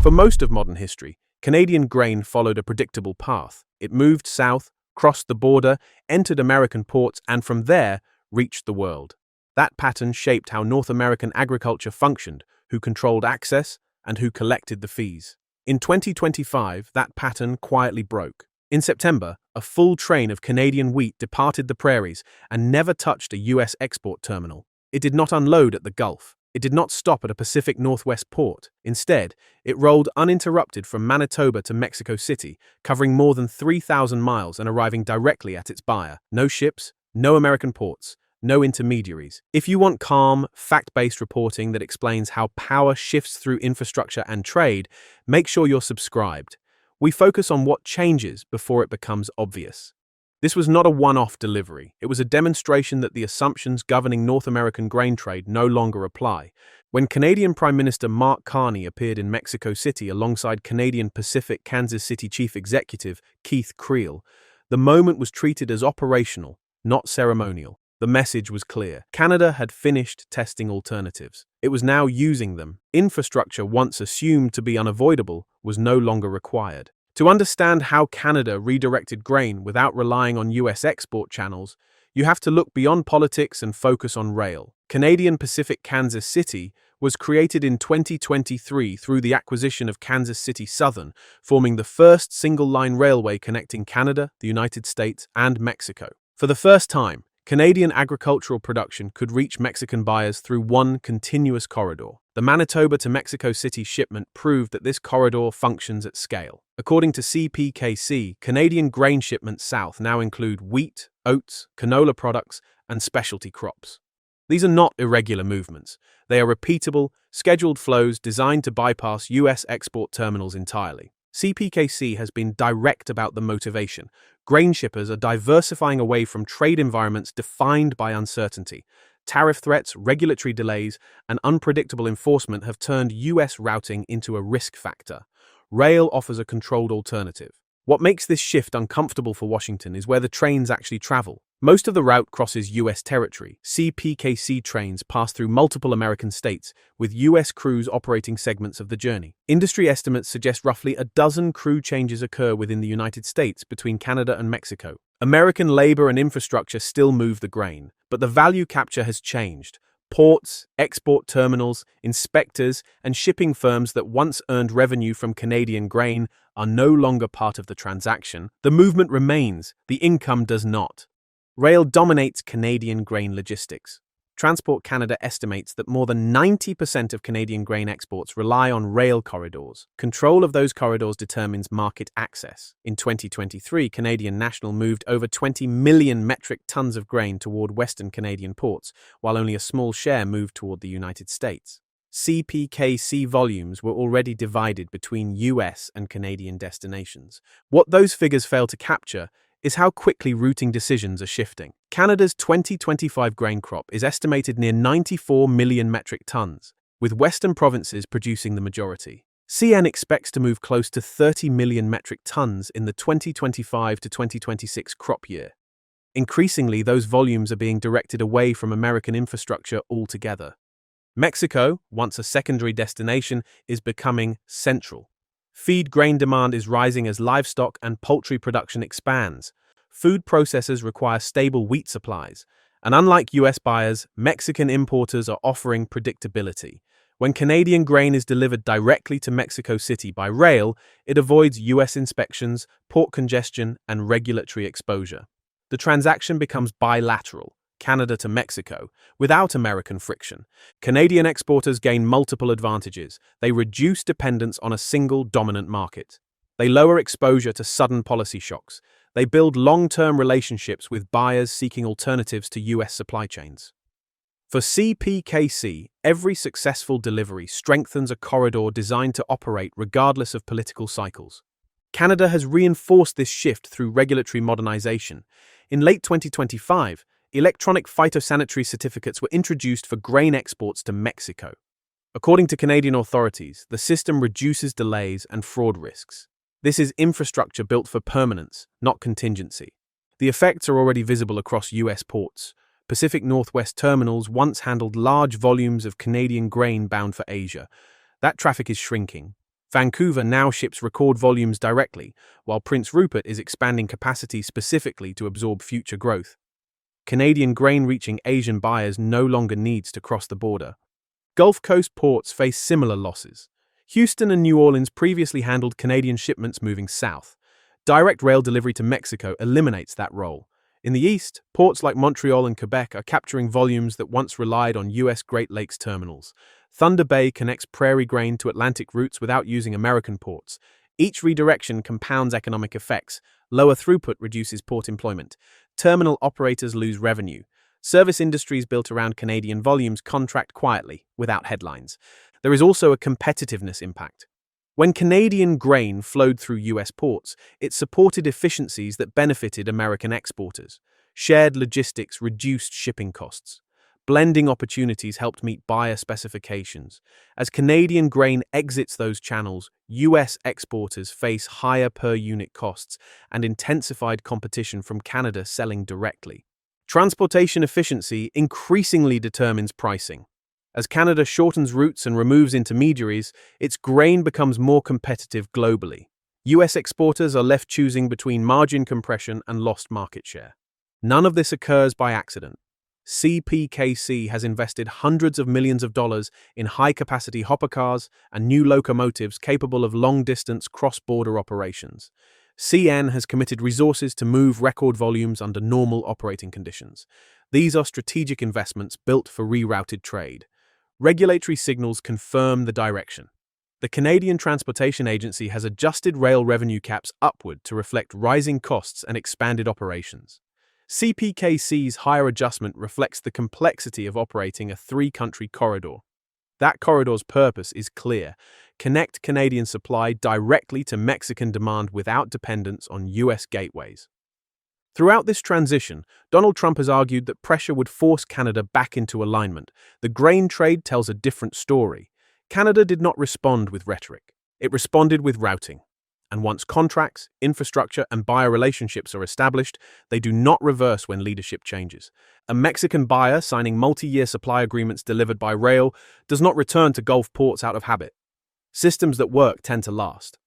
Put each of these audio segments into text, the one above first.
For most of modern history, Canadian grain followed a predictable path. It moved south, crossed the border, entered American ports, and from there, reached the world. That pattern shaped how North American agriculture functioned, who controlled access, and who collected the fees. In 2025, that pattern quietly broke. In September, a full train of Canadian wheat departed the prairies and never touched a U.S. export terminal. It did not unload at the Gulf. It did not stop at a Pacific Northwest port. Instead, it rolled uninterrupted from Manitoba to Mexico City, covering more than 3,000 miles and arriving directly at its buyer. No ships, no American ports, no intermediaries. If you want calm, fact-based reporting that explains how power shifts through infrastructure and trade, make sure you're subscribed. We focus on what changes before it becomes obvious. This was not a one-off delivery. It was a demonstration that the assumptions governing North American grain trade no longer apply. When Canadian Prime Minister Mark Carney appeared in Mexico City alongside Canadian Pacific Kansas City Chief Executive Keith Creel, the moment was treated as operational, not ceremonial. The message was clear. Canada had finished testing alternatives. It was now using them. Infrastructure once assumed to be unavoidable was no longer required. To understand how Canada redirected grain without relying on US export channels, you have to look beyond politics and focus on rail. Canadian Pacific Kansas City was created in 2023 through the acquisition of Kansas City Southern, forming the first single-line railway connecting Canada, the United States, and Mexico. For the first time, Canadian agricultural production could reach Mexican buyers through one continuous corridor. The Manitoba to Mexico City shipment proved that this corridor functions at scale. According to CPKC, Canadian grain shipments south now include wheat, oats, canola products, and specialty crops. These are not irregular movements. They are repeatable, scheduled flows designed to bypass US export terminals entirely. CPKC has been direct about the motivation. Grain shippers are diversifying away from trade environments defined by uncertainty. Tariff threats, regulatory delays, and unpredictable enforcement have turned US routing into a risk factor. Rail offers a controlled alternative. What makes this shift uncomfortable for Washington is where the trains actually travel. Most of the route crosses US territory. CPKC trains pass through multiple American states, with US crews operating segments of the journey. Industry estimates suggest roughly a dozen crew changes occur within the United States between Canada and Mexico. American labor and infrastructure still move the grain, but the value capture has changed. Ports, export terminals, inspectors, and shipping firms that once earned revenue from Canadian grain are no longer part of the transaction. The movement remains, the income does not. Rail dominates Canadian grain logistics. Transport Canada estimates that more than 90% of Canadian grain exports rely on rail corridors. Control of those corridors determines market access. In 2023, Canadian National moved over 20 million metric tons of grain toward Western Canadian ports, while only a small share moved toward the United States. CPKC volumes were already divided between US and Canadian destinations. What those figures fail to capture is how quickly routing decisions are shifting. Canada's 2025 grain crop is estimated near 94 million metric tons, with western provinces producing the majority. CN expects to move close to 30 million metric tons in the 2025 to 2026 crop year. Increasingly, those volumes are being directed away from American infrastructure altogether. Mexico, once a secondary destination, is becoming central. Feed grain demand is rising as livestock and poultry production expands. Food processors require stable wheat supplies, and unlike US buyers, Mexican importers are offering predictability. When Canadian grain is delivered directly to Mexico City by rail, it avoids US inspections, port congestion, and regulatory exposure. The transaction becomes bilateral, Canada to Mexico, without American friction. Canadian exporters gain multiple advantages. They reduce dependence on a single dominant market. They lower exposure to sudden policy shocks. They build long-term relationships with buyers seeking alternatives to US supply chains. For CPKC, every successful delivery strengthens a corridor designed to operate regardless of political cycles. Canada has reinforced this shift through regulatory modernization. In late 2025, electronic phytosanitary certificates were introduced for grain exports to Mexico. According to Canadian authorities, the system reduces delays and fraud risks. This is infrastructure built for permanence, not contingency. The effects are already visible across US ports. Pacific Northwest terminals once handled large volumes of Canadian grain bound for Asia. That traffic is shrinking. Vancouver now ships record volumes directly, while Prince Rupert is expanding capacity specifically to absorb future growth. Canadian grain reaching Asian buyers no longer needs to cross the border. Gulf Coast ports face similar losses. Houston and New Orleans previously handled Canadian shipments moving south. Direct rail delivery to Mexico eliminates that role. In the east, ports like Montreal and Quebec are capturing volumes that once relied on U.S. Great Lakes terminals. Thunder Bay connects prairie grain to Atlantic routes without using American ports. Each redirection compounds economic effects. Lower throughput reduces port employment. Terminal operators lose revenue. Service industries built around Canadian volumes contract quietly, without headlines. There is also a competitiveness impact. When Canadian grain flowed through US ports, it supported efficiencies that benefited American exporters. Shared logistics reduced shipping costs. Blending opportunities helped meet buyer specifications. As Canadian grain exits those channels, US exporters face higher per-unit costs and intensified competition from Canada selling directly. Transportation efficiency increasingly determines pricing. As Canada shortens routes and removes intermediaries, its grain becomes more competitive globally. US exporters are left choosing between margin compression and lost market share. None of this occurs by accident. CPKC has invested hundreds of millions of dollars in high-capacity hopper cars and new locomotives capable of long-distance cross-border operations. CN has committed resources to move record volumes under normal operating conditions. These are strategic investments built for rerouted trade. Regulatory signals confirm the direction. The Canadian Transportation Agency has adjusted rail revenue caps upward to reflect rising costs and expanded operations. CPKC's higher adjustment reflects the complexity of operating a three-country corridor. That corridor's purpose is clear: connect Canadian supply directly to Mexican demand without dependence on US gateways. Throughout this transition, Donald Trump has argued that pressure would force Canada back into alignment. The grain trade tells a different story. Canada did not respond with rhetoric. It responded with routing. And once contracts, infrastructure, and buyer relationships are established, they do not reverse when leadership changes. A Mexican buyer signing multi-year supply agreements delivered by rail does not return to Gulf ports out of habit. Systems that work tend to last.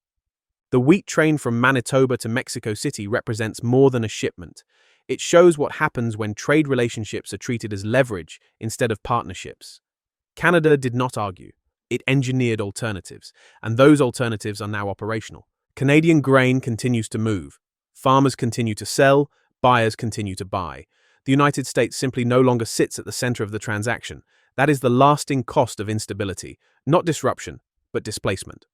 The wheat train from Manitoba to Mexico City represents more than a shipment. It shows what happens when trade relationships are treated as leverage instead of partnerships. Canada did not argue. It engineered alternatives, and those alternatives are now operational. Canadian grain continues to move. Farmers continue to sell, buyers continue to buy. The United States simply no longer sits at the center of the transaction. That is the lasting cost of instability, not disruption, but displacement.